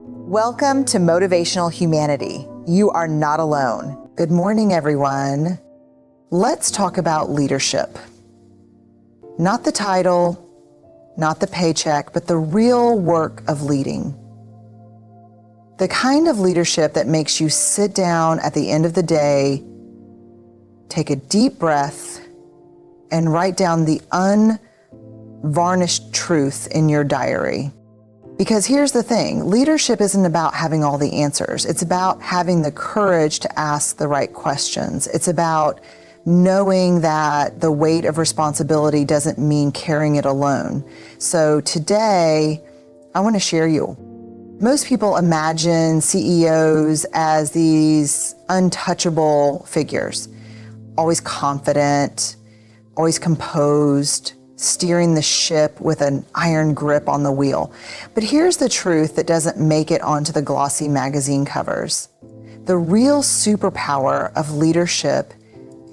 Welcome to Motivational Humanity. You are not alone. Good morning, everyone. Let's talk about leadership. Not the title, not the paycheck, but the real work of leading. The kind of leadership that makes you sit down at the end of the day, take a deep breath, and write down the unvarnished truth in your diary. Because here's the thing, leadership isn't about having all the answers. It's about having the courage to ask the right questions. It's about knowing that the weight of responsibility doesn't mean carrying it alone. So today, I want to share you. Most people imagine CEOs as these untouchable figures, always confident, always composed, steering the ship with an iron grip on the wheel. But here's the truth that doesn't make it onto the glossy magazine covers. The real superpower of leadership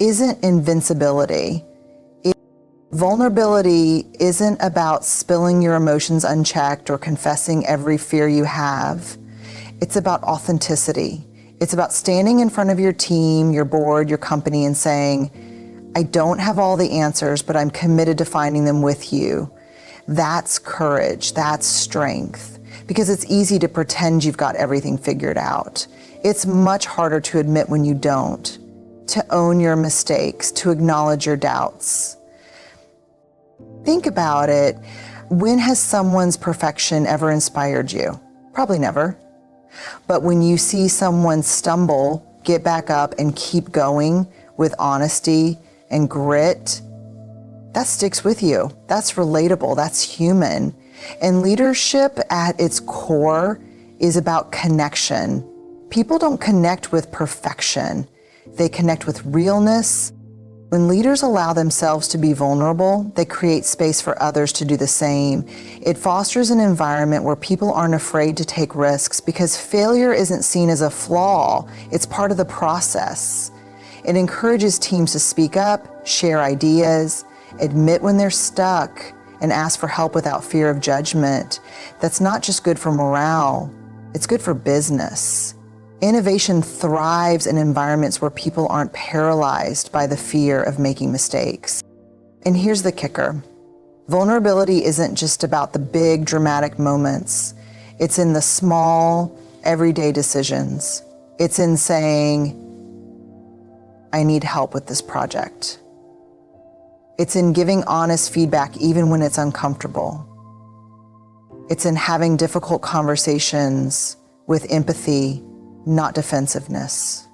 isn't invincibility. Vulnerability isn't about spilling your emotions unchecked or confessing every fear you have. It's about authenticity. It's about standing in front of your team, your board, your company, and saying, I don't have all the answers, but I'm committed to finding them with you. That's courage, that's strength, because it's easy to pretend you've got everything figured out. It's much harder to admit when you don't, to own your mistakes, to acknowledge your doubts. Think about it. When has someone's perfection ever inspired you? Probably never. But when you see someone stumble, get back up and keep going with honesty and grit, that sticks with you. That's relatable. That's human. And leadership at its core is about connection. People don't connect with perfection. They connect with realness. When leaders allow themselves to be vulnerable, they create space for others to do the same. It fosters an environment where people aren't afraid to take risks because failure isn't seen as a flaw. It's part of the process. It encourages teams to speak up, share ideas, admit when they're stuck, and ask for help without fear of judgment. That's not just good for morale, it's good for business. Innovation thrives in environments where people aren't paralyzed by the fear of making mistakes. And here's the kicker. Vulnerability isn't just about the big dramatic moments. It's in the small, everyday decisions. It's in saying, I need help with this project. It's in giving honest feedback even when it's uncomfortable. It's in having difficult conversations with empathy, not defensiveness.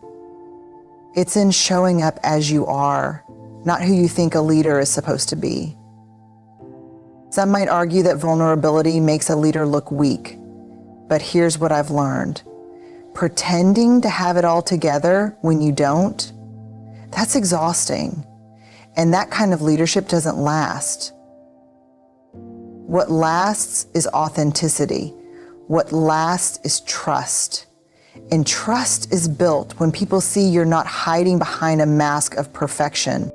It's in showing up as you are, not who you think a leader is supposed to be. Some might argue that vulnerability makes a leader look weak, but here's what I've learned. Pretending to have it all together when you don't, that's exhausting, and that kind of leadership doesn't last. What lasts is authenticity. What lasts is trust. And trust is built when people see you're not hiding behind a mask of perfection.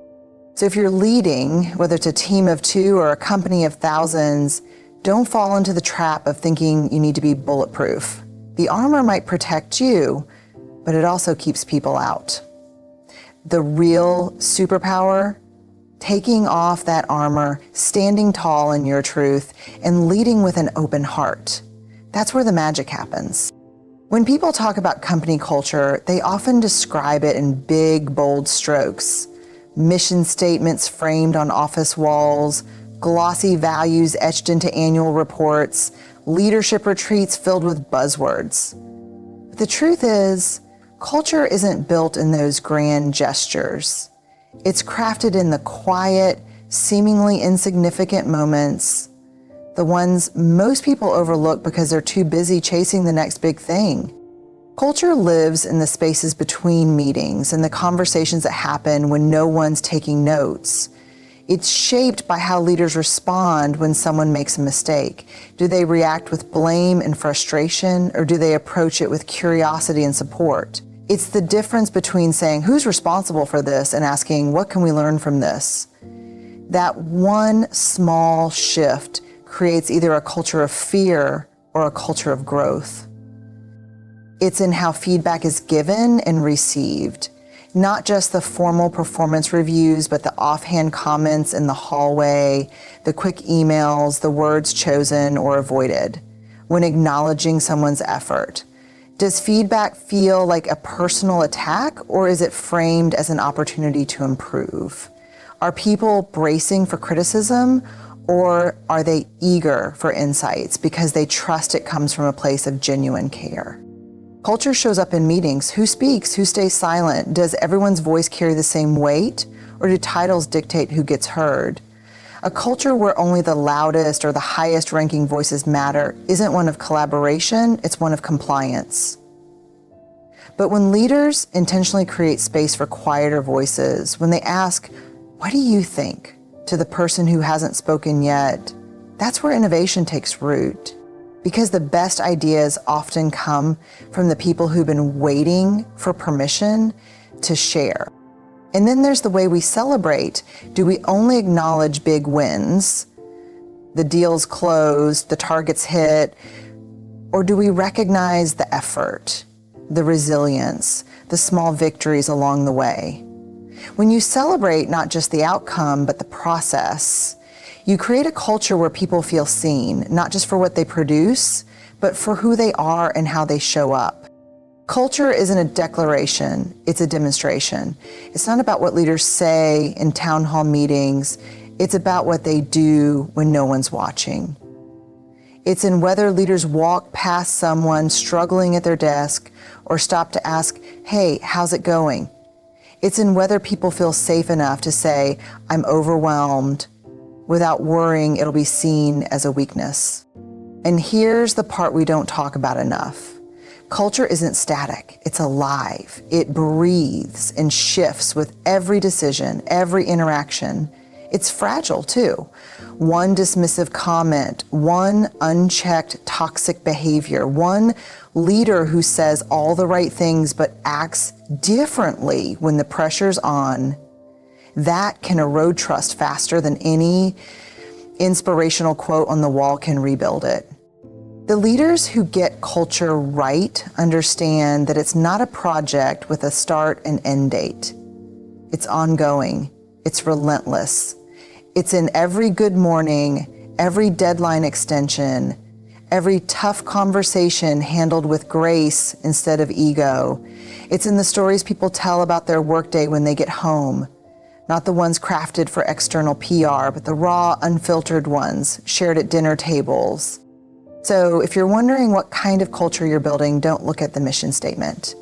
So if you're leading, whether it's a team of 2 or a company of thousands, don't fall into the trap of thinking you need to be bulletproof. The armor might protect you, but it also keeps people out. The real superpower, taking off that armor, standing tall in your truth, and leading with an open heart. That's where the magic happens. When people talk about company culture, they often describe it in big, bold strokes. Mission statements framed on office walls, glossy values etched into annual reports, leadership retreats filled with buzzwords. But the truth is, culture isn't built in those grand gestures. It's crafted in the quiet, seemingly insignificant moments, the ones most people overlook because they're too busy chasing the next big thing. Culture lives in the spaces between meetings and the conversations that happen when no one's taking notes. It's shaped by how leaders respond when someone makes a mistake. Do they react with blame and frustration, or do they approach it with curiosity and support? It's the difference between saying, who's responsible for this, and asking, what can we learn from this? That one small shift creates either a culture of fear or a culture of growth. It's in how feedback is given and received. Not just the formal performance reviews, but the offhand comments in the hallway, the quick emails, the words chosen or avoided when acknowledging someone's effort. Does feedback feel like a personal attack, or is it framed as an opportunity to improve? Are people bracing for criticism, or are they eager for insights because they trust it comes from a place of genuine care? Culture shows up in meetings. Who speaks? Who stays silent? Does everyone's voice carry the same weight, or do titles dictate who gets heard? A culture where only the loudest or the highest ranking voices matter isn't one of collaboration, it's one of compliance. But when leaders intentionally create space for quieter voices, when they ask, "What do you think?" to the person who hasn't spoken yet, that's where innovation takes root. Because the best ideas often come from the people who've been waiting for permission to share. And then there's the way we celebrate. Do we only acknowledge big wins, the deals closed, the targets hit, or do we recognize the effort, the resilience, the small victories along the way? When you celebrate not just the outcome, but the process, you create a culture where people feel seen, not just for what they produce, but for who they are and how they show up. Culture isn't a declaration, it's a demonstration. It's not about what leaders say in town hall meetings, it's about what they do when no one's watching. It's in whether leaders walk past someone struggling at their desk or stop to ask, "Hey, how's it going?" It's in whether people feel safe enough to say, "I'm overwhelmed," without worrying it'll be seen as a weakness. And here's the part we don't talk about enough. Culture isn't static, it's alive. It breathes and shifts with every decision, every interaction. It's fragile too. One dismissive comment, one unchecked toxic behavior, one leader who says all the right things but acts differently when the pressure's on, that can erode trust faster than any inspirational quote on the wall can rebuild it. The leaders who get culture right understand that it's not a project with a start and end date. It's ongoing. It's relentless. It's in every good morning, every deadline extension, every tough conversation handled with grace instead of ego. It's in the stories people tell about their workday when they get home, not the ones crafted for external PR, but the raw, unfiltered ones shared at dinner tables. So if you're wondering what kind of culture you're building, don't look at the mission statement.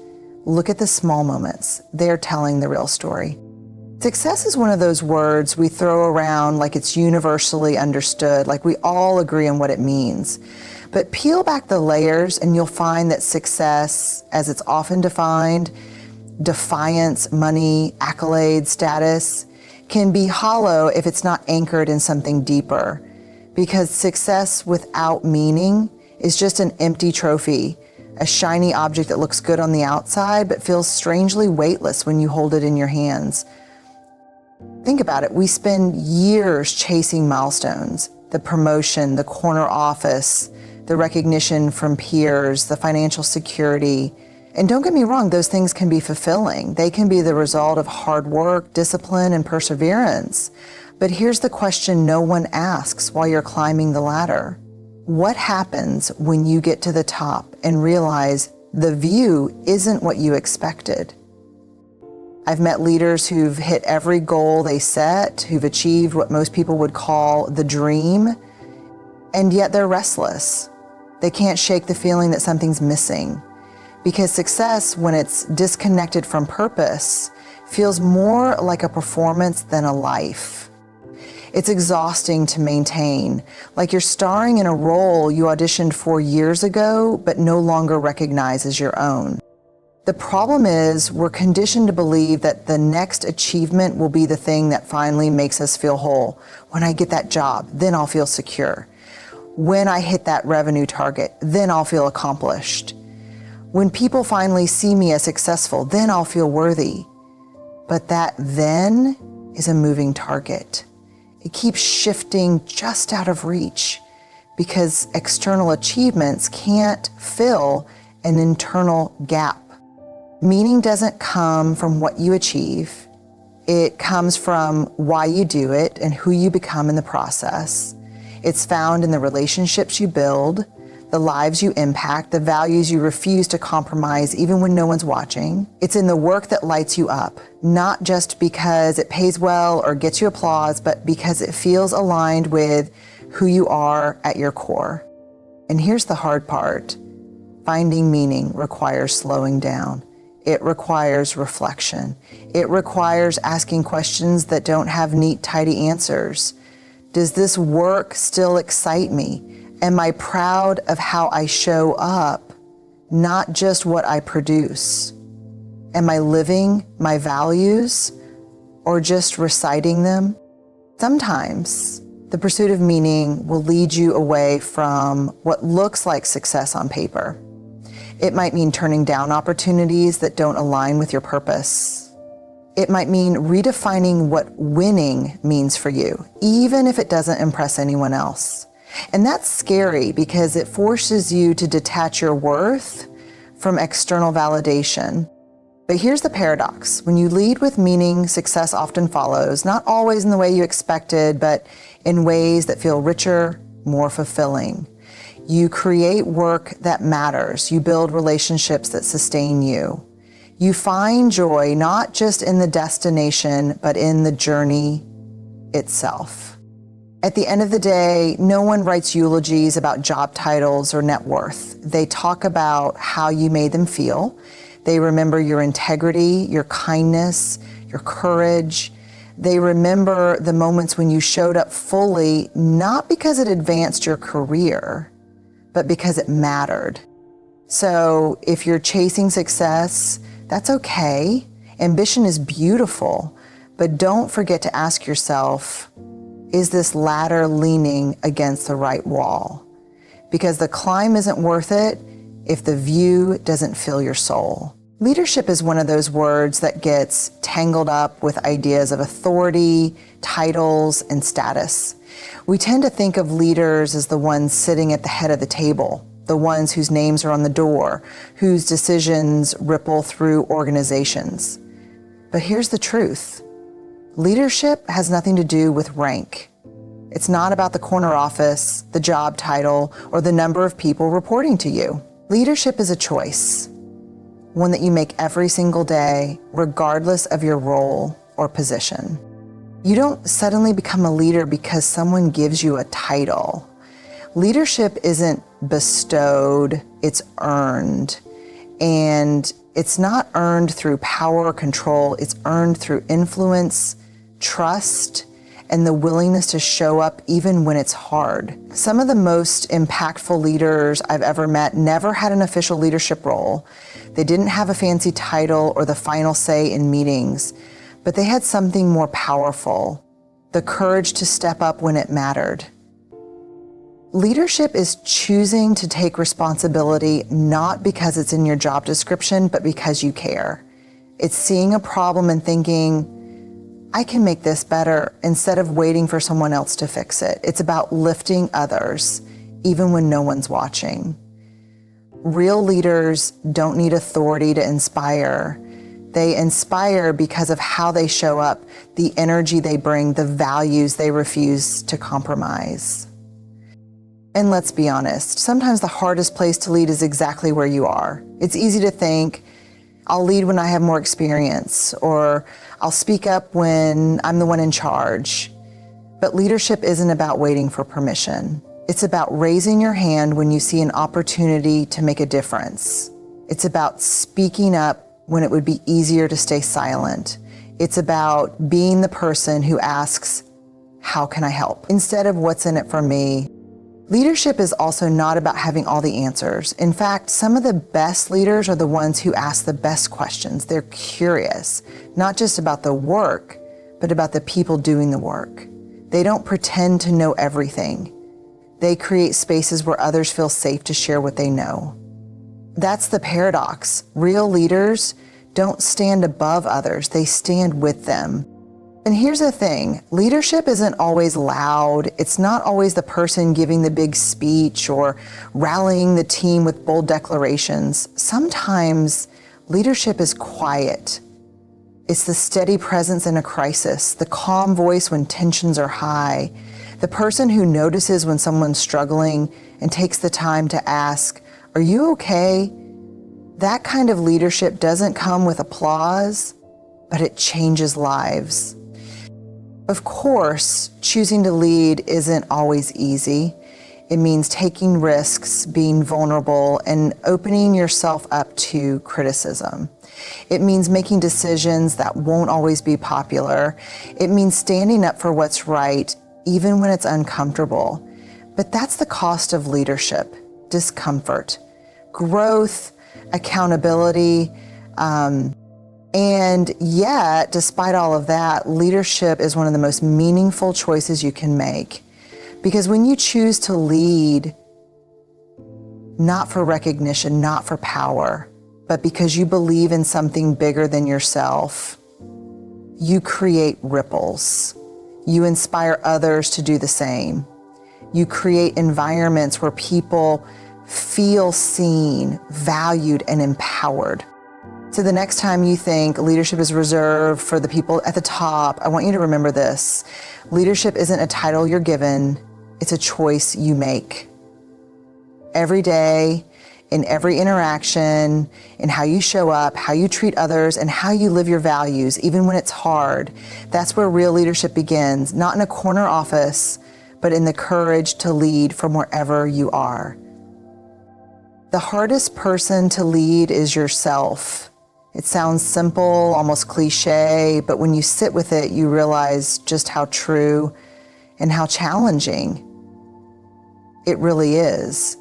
Look at the small moments. They're telling the real story. Success is one of those words we throw around like it's universally understood, like we all agree on what it means. But peel back the layers and you'll find that success, as it's often defined, defiance, money, accolades, status, can be hollow if it's not anchored in something deeper. Because success without meaning is just an empty trophy, a shiny object that looks good on the outside but feels strangely weightless when you hold it in your hands. Think about it. We spend years chasing milestones, the promotion, the corner office, the recognition from peers, the financial security. And don't get me wrong, those things can be fulfilling. They can be the result of hard work, discipline, and perseverance. But here's the question no one asks while you're climbing the ladder. What happens when you get to the top and realize the view isn't what you expected? I've met leaders who've hit every goal they set, who've achieved what most people would call the dream, and yet they're restless. They can't shake the feeling that something's missing. Because success, when it's disconnected from purpose, feels more like a performance than a life. It's exhausting to maintain, like you're starring in a role you auditioned for years ago, but no longer recognize as your own. The problem is we're conditioned to believe that the next achievement will be the thing that finally makes us feel whole. When I get that job, then I'll feel secure. When I hit that revenue target, then I'll feel accomplished. When people finally see me as successful, then I'll feel worthy. But that then is a moving target. It keeps shifting just out of reach because external achievements can't fill an internal gap. Meaning doesn't come from what you achieve. It comes from why you do it and who you become in the process. It's found in the relationships you build, the lives you impact, the values you refuse to compromise even when no one's watching. It's in the work that lights you up, not just because it pays well or gets you applause, but because it feels aligned with who you are at your core. And here's the hard part. Finding meaning requires slowing down. It requires reflection. It requires asking questions that don't have neat, tidy answers. Does this work still excite me? Am I proud of how I show up, not just what I produce? Am I living my values or just reciting them? Sometimes the pursuit of meaning will lead you away from what looks like success on paper. It might mean turning down opportunities that don't align with your purpose. It might mean redefining what winning means for you, even if it doesn't impress anyone else. And that's scary because it forces you to detach your worth from external validation. But here's the paradox. When you lead with meaning, success often follows, not always in the way you expected, but in ways that feel richer, more fulfilling. You create work that matters. You build relationships that sustain you. You find joy not just in the destination, but in the journey itself. At the end of the day, no one writes eulogies about job titles or net worth. They talk about how you made them feel. They remember your integrity, your kindness, your courage. They remember the moments when you showed up fully, not because it advanced your career, but because it mattered. So if you're chasing success, that's okay. Ambition is beautiful, but don't forget to ask yourself, is this ladder leaning against the right wall? Because the climb isn't worth it if the view doesn't fill your soul. Leadership is one of those words that gets tangled up with ideas of authority, titles, and status. We tend to think of leaders as the ones sitting at the head of the table, the ones whose names are on the door, whose decisions ripple through organizations. But here's the truth. Leadership has nothing to do with rank. It's not about the corner office, the job title, or the number of people reporting to you. Leadership is a choice, one that you make every single day, regardless of your role or position. You don't suddenly become a leader because someone gives you a title. Leadership isn't bestowed, it's earned. And it's not earned through power or control, it's earned through influence, trust, and the willingness to show up even when it's hard. Some of the most impactful leaders I've ever met never had an official leadership role. They didn't have a fancy title or the final say in meetings, but they had something more powerful, the courage to step up when it mattered. Leadership is choosing to take responsibility not because it's in your job description, but because you care. It's seeing a problem and thinking, I can make this better, instead of waiting for someone else to fix it. It's about lifting others, even when no one's watching. Real leaders don't need authority to inspire. They inspire because of how they show up, the energy they bring, the values they refuse to compromise. And let's be honest, sometimes the hardest place to lead is exactly where you are. It's easy to think, I'll lead when I have more experience, or I'll speak up when I'm the one in charge. But leadership isn't about waiting for permission. It's about raising your hand when you see an opportunity to make a difference. It's about speaking up when it would be easier to stay silent. It's about being the person who asks, how can I help? Instead of what's in it for me. Leadership is also not about having all the answers. In fact, some of the best leaders are the ones who ask the best questions. They're curious, not just about the work, but about the people doing the work. They don't pretend to know everything. They create spaces where others feel safe to share what they know. That's the paradox. Real leaders don't stand above others, they stand with them. And here's the thing, leadership isn't always loud. It's not always the person giving the big speech or rallying the team with bold declarations. Sometimes leadership is quiet. It's the steady presence in a crisis, the calm voice when tensions are high, the person who notices when someone's struggling and takes the time to ask, "Are you okay?" That kind of leadership doesn't come with applause, but it changes lives. Of course, choosing to lead isn't always easy. It means taking risks, being vulnerable, and opening yourself up to criticism. It means making decisions that won't always be popular. It means standing up for what's right, even when it's uncomfortable. But that's the cost of leadership: discomfort, growth, accountability, and yet, despite all of that, leadership is one of the most meaningful choices you can make. Because when you choose to lead, not for recognition, not for power, but because you believe in something bigger than yourself, you create ripples. You inspire others to do the same. You create environments where people feel seen, valued, and empowered. So the next time you think leadership is reserved for the people at the top, I want you to remember this. Leadership isn't a title you're given, it's a choice you make. Every day, in every interaction, in how you show up, how you treat others, and how you live your values, even when it's hard. That's where real leadership begins, not in a corner office, but in the courage to lead from wherever you are. The hardest person to lead is yourself. It sounds simple, almost cliche, but when you sit with it, you realize just how true and how challenging it really is.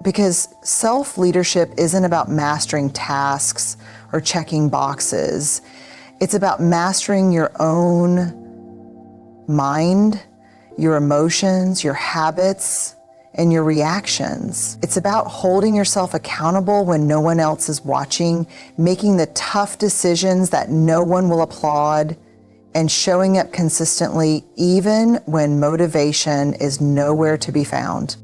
Because self-leadership isn't about mastering tasks or checking boxes. It's about mastering your own mind, your emotions, your habits, and your reactions. It's about holding yourself accountable when no one else is watching, making the tough decisions that no one will applaud, and showing up consistently even when motivation is nowhere to be found.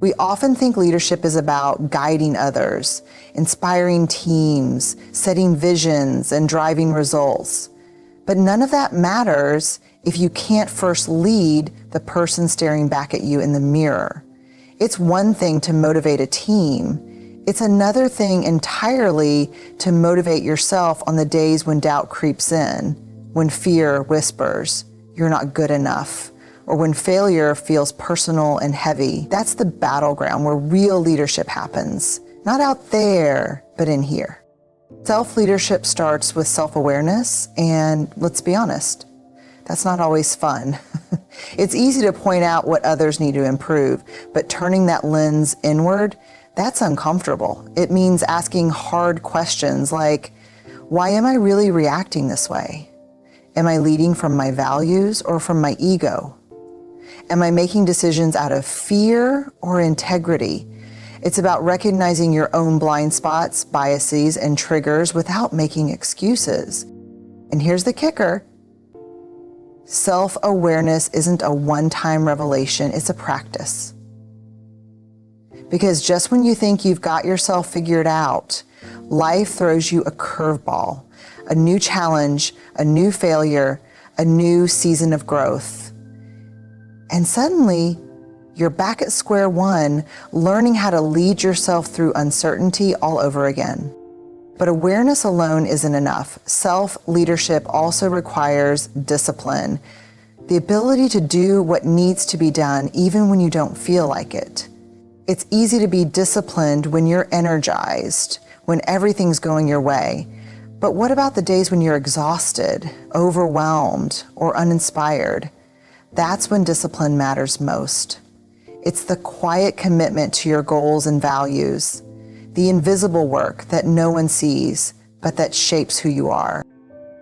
We often think leadership is about guiding others, inspiring teams, setting visions, and driving results. But none of that matters if you can't first lead the person staring back at you in the mirror. It's one thing to motivate a team. It's another thing entirely to motivate yourself on the days when doubt creeps in, when fear whispers, "You're not good enough," or when failure feels personal and heavy. That's the battleground where real leadership happens. Not out there, but in here. Self-leadership starts with self-awareness, and let's be honest, that's not always fun. It's easy to point out what others need to improve, but turning that lens inward, that's uncomfortable. It means asking hard questions like, why am I really reacting this way? Am I leading from my values or from my ego? Am I making decisions out of fear or integrity? It's about recognizing your own blind spots, biases, and triggers without making excuses. And here's the kicker. Self-awareness isn't a one-time revelation, it's a practice. Because just when you think you've got yourself figured out, life throws you a curveball, a new challenge, a new failure, a new season of growth. And suddenly, you're back at square one, learning how to lead yourself through uncertainty all over again. But awareness alone isn't enough. Self-leadership also requires discipline, the ability to do what needs to be done even when you don't feel like it. It's easy to be disciplined when you're energized, when everything's going your way. But what about the days when you're exhausted, overwhelmed, or uninspired? That's when discipline matters most. It's the quiet commitment to your goals and values, the invisible work that no one sees, but that shapes who you are.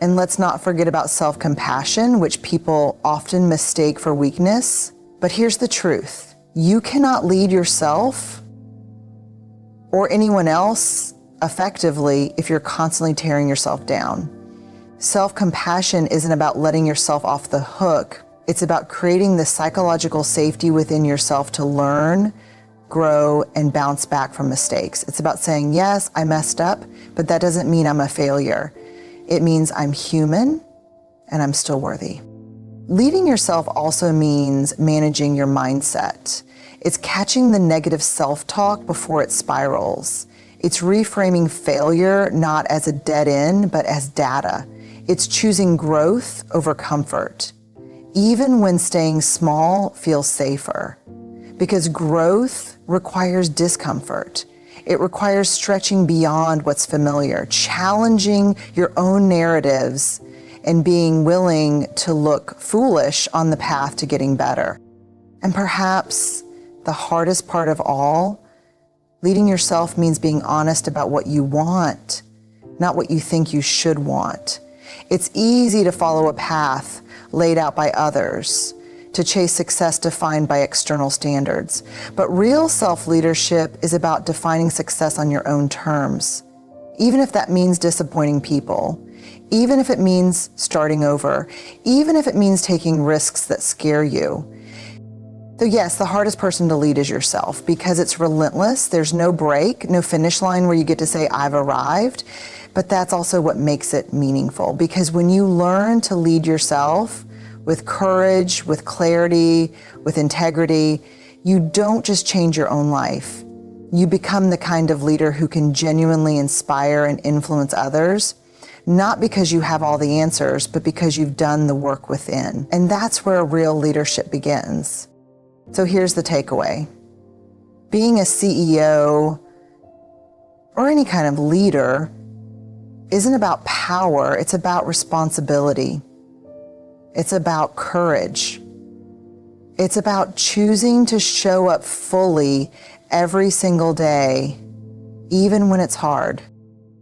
And let's not forget about self-compassion, which people often mistake for weakness. But here's the truth. You cannot lead yourself or anyone else effectively if you're constantly tearing yourself down. Self-compassion isn't about letting yourself off the hook. It's about creating the psychological safety within yourself to learn, grow, and bounce back from mistakes. It's about saying, yes, I messed up, but that doesn't mean I'm a failure. It means I'm human and I'm still worthy. Leading yourself also means managing your mindset. It's catching the negative self-talk before it spirals. It's reframing failure not as a dead end, but as data. It's choosing growth over comfort, even when staying small feels safer. Because growth requires discomfort. It requires stretching beyond what's familiar, challenging your own narratives, and being willing to look foolish on the path to getting better. And perhaps the hardest part of all, leading yourself means being honest about what you want, not what you think you should want. It's easy to follow a path laid out by others, to chase success defined by external standards. But real self-leadership is about defining success on your own terms, even if that means disappointing people, even if it means starting over, even if it means taking risks that scare you. So yes, the hardest person to lead is yourself because it's relentless. There's no break, no finish line where you get to say, I've arrived. But that's also what makes it meaningful, because when you learn to lead yourself with courage, with clarity, with integrity, you don't just change your own life. You become the kind of leader who can genuinely inspire and influence others, not because you have all the answers, but because you've done the work within. And that's where real leadership begins. So here's the takeaway. Being a CEO or any kind of leader isn't about power, it's about responsibility. It's about courage. It's about choosing to show up fully every single day, even when it's hard.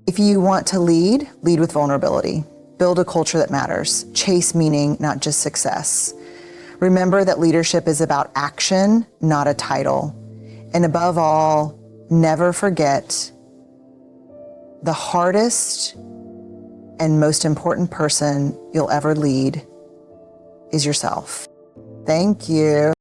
If you want to lead, lead with vulnerability. Build a culture that matters. Chase meaning, not just success. Remember that leadership is about action, not a title. And above all, never forget the hardest and most important person you'll ever lead is yourself. Thank you.